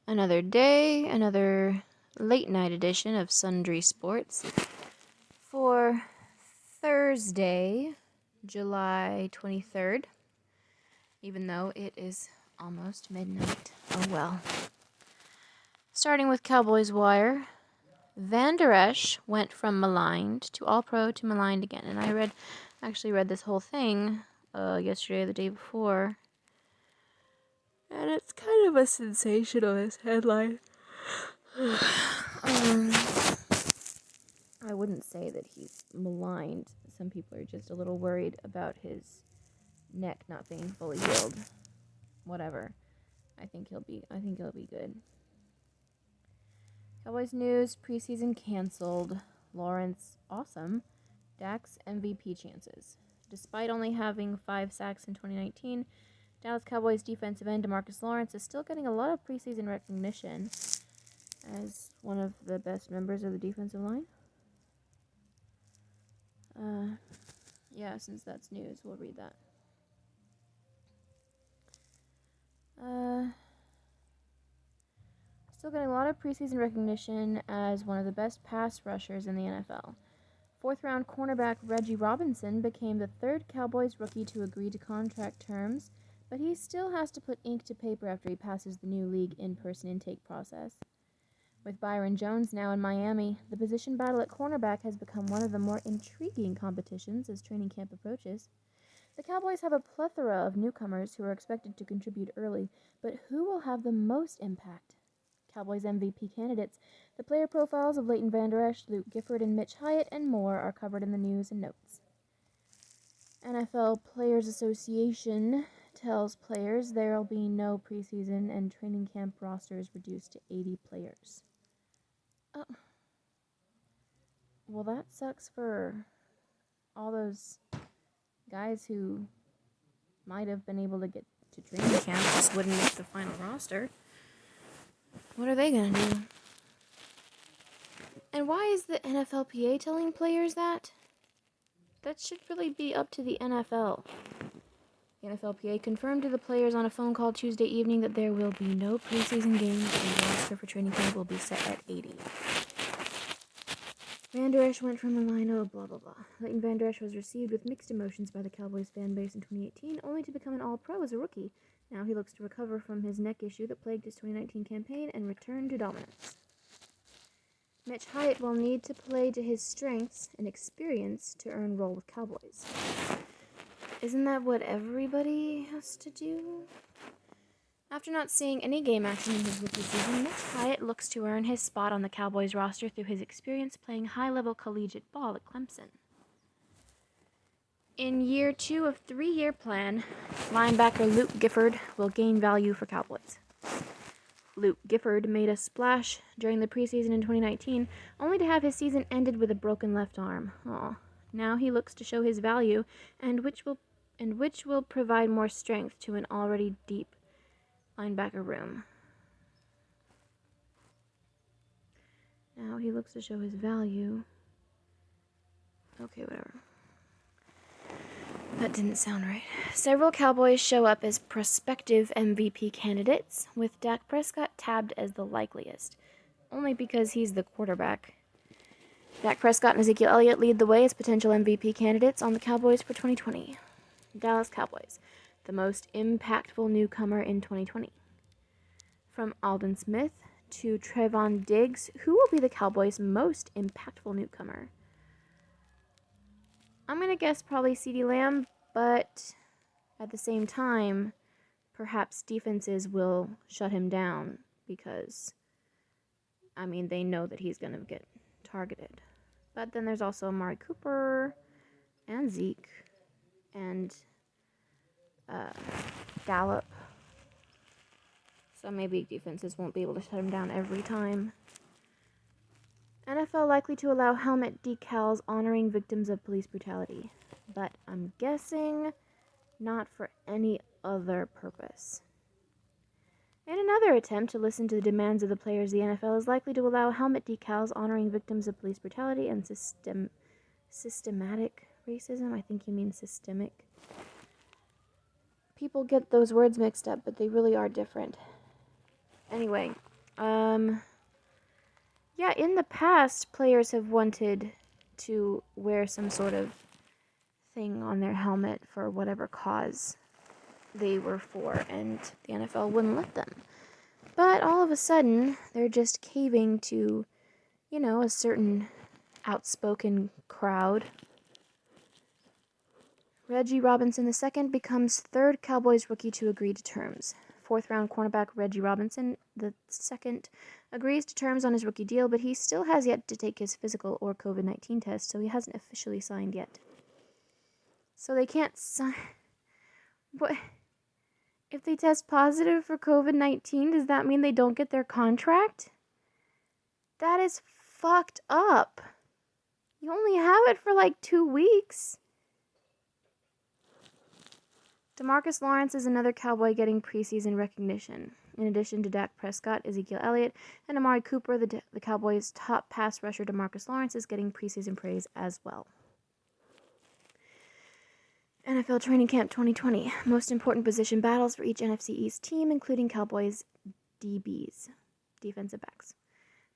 Another day, another late night edition of Sundry Sports for Thursday, July 23rd, even though it is almost midnight. Oh well. Starting with Cowboys Wire, Van Der Esch went from maligned to All-Pro to maligned again. And I actually read this whole thing yesterday or the day before. And it's kind of a sensationalist headline. I wouldn't say that he's maligned. Some people are just a little worried about his neck not being fully healed. Whatever. I think he'll be good. Cowboys news, preseason canceled. Lawrence, awesome. Dak's MVP chances. Despite only having 5 sacks in 2019, Dallas Cowboys defensive end DeMarcus Lawrence is still getting a lot of preseason recognition as one of the best members of the defensive line. Yeah, since that's news, we'll read that. Still getting a lot of preseason recognition as one of the best pass rushers in the NFL. 4th-round cornerback Reggie Robinson became the 3rd Cowboys rookie to agree to contract terms, but he still has to put ink to paper after he passes the new league in-person intake process. With Byron Jones now in Miami, the position battle at cornerback has become one of the more intriguing competitions as training camp approaches. The Cowboys have a plethora of newcomers who are expected to contribute early, but who will have the most impact? Cowboys MVP candidates, the player profiles of Leighton Vander Esch, Luke Gifford, and Mitch Hyatt, and more are covered in the news and notes. NFL Players Association tells players there will be no preseason and training camp rosters reduced to 80 players. Oh. Well, that sucks for all those guys who might have been able to get to training camp, just wouldn't make the final roster. What are they going to do? And why is the NFLPA telling players that? That should really be up to the NFL. The NFLPA confirmed to the players on a phone call Tuesday evening that there will be no preseason games and the roster for training camp will be set at 80. Van Der Esch went from a line, blah, blah, blah. Leighton Van Der Esch was received with mixed emotions by the Cowboys fan base in 2018, only to become an All-Pro as a rookie. Now he looks to recover from his neck issue that plagued his 2019 campaign and return to dominance. Mitch Hyatt will need to play to his strengths and experience to earn role with Cowboys. Isn't that what everybody has to do? After not seeing any game action in his rookie season, Mitch Hyatt looks to earn his spot on the Cowboys roster through his experience playing high-level collegiate ball at Clemson. In year 2 of 3-year plan, linebacker Luke Gifford will gain value for Cowboys. Luke Gifford made a splash during the preseason in 2019, only to have his season ended with a broken left arm. Now he looks to show his value, and which will provide more strength to an already deep linebacker room. Now he looks to show his value. Okay, whatever. That didn't sound right. Several Cowboys show up as prospective MVP candidates, with Dak Prescott tabbed as the likeliest, only because he's the quarterback. Dak Prescott and Ezekiel Elliott lead the way as potential MVP candidates on the Cowboys for 2020. Dallas Cowboys, the most impactful newcomer in 2020. From Aldon Smith to Trevon Diggs, who will be the Cowboys' most impactful newcomer? I'm going to guess probably CeeDee Lamb, but at the same time, perhaps defenses will shut him down because, they know that he's going to get targeted. But then there's also Amari Cooper and Zeke and Gallup. So maybe defenses won't be able to shut him down every time. NFL likely to allow helmet decals honoring victims of police brutality, but I'm guessing not for any other purpose. In another attempt to listen to the demands of the players, the NFL is likely to allow helmet decals honoring victims of police brutality and systematic racism. I think you mean systemic. People get those words mixed up, but they really are different. Anyway, Yeah, in the past, players have wanted to wear some sort of thing on their helmet for whatever cause they were for, and the NFL wouldn't let them. But all of a sudden, they're just caving to, a certain outspoken crowd. Reggie Robinson II becomes third Cowboys rookie to agree to terms. Fourth-round cornerback Reggie Robinson II agrees to terms on his rookie deal, but he still has yet to take his physical or COVID-19 test, so he hasn't officially signed yet. So they can't sign... What? If they test positive for COVID-19, does that mean they don't get their contract? That is fucked up. You only have it for like 2 weeks. DeMarcus Lawrence is another Cowboy getting preseason recognition. In addition to Dak Prescott, Ezekiel Elliott, and Amari Cooper, the Cowboys' top pass rusher DeMarcus Lawrence is getting preseason praise as well. NFL Training Camp 2020. Most important position battles for each NFC East team, including Cowboys DBs, defensive backs.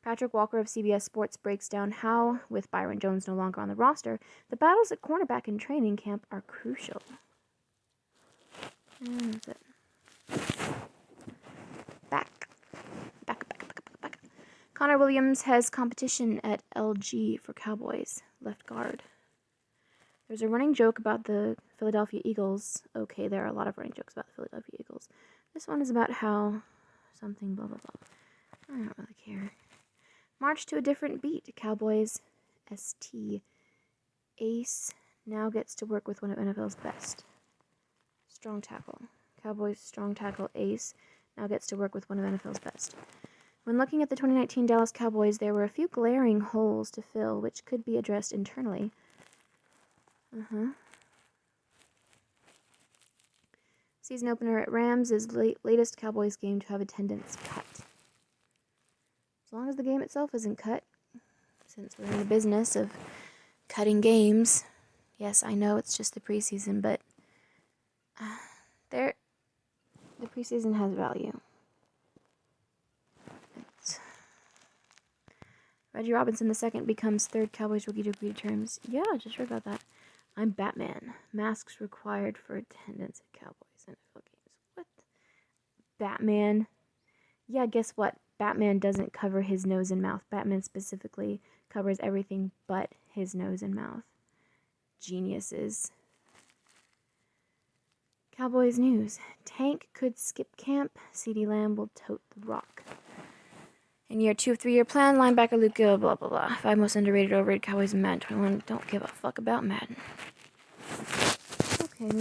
Patrick Walker of CBS Sports breaks down how, with Byron Jones no longer on the roster, the battles at cornerback in training camp are crucial. And that's it. Back. Connor Williams has competition at LG for Cowboys, left guard. There's a running joke about the Philadelphia Eagles. Okay, there are a lot of running jokes about the Philadelphia Eagles. This one is about how something blah blah blah. I don't really care. March to a different beat. Cowboys ST. Ace now gets to work with one of NFL's best. Strong tackle. Cowboys strong tackle Ace now gets to work with one of NFL's best. When looking at the 2019 Dallas Cowboys, there were a few glaring holes to fill, which could be addressed internally. Season opener at Rams is latest Cowboys game to have attendance cut. As long as the game itself isn't cut, since we're in the business of cutting games. Yes, I know it's just the preseason, but the preseason has value. Reggie Robinson II becomes third Cowboys rookie to agree to terms. Yeah, I just heard about that. I'm Batman. Masks required for attendance at Cowboys NFL games. What? Batman? Yeah, guess what? Batman doesn't cover his nose and mouth. Batman specifically covers everything but his nose and mouth. Geniuses. Cowboys news. Tank could skip camp. CeeDee Lamb will tote the rock. In year 2 of 3-year plan, linebacker Luke Gill, blah, blah, blah. 5 most underrated, overrated Cowboys in Madden 21. Don't give a fuck about Madden.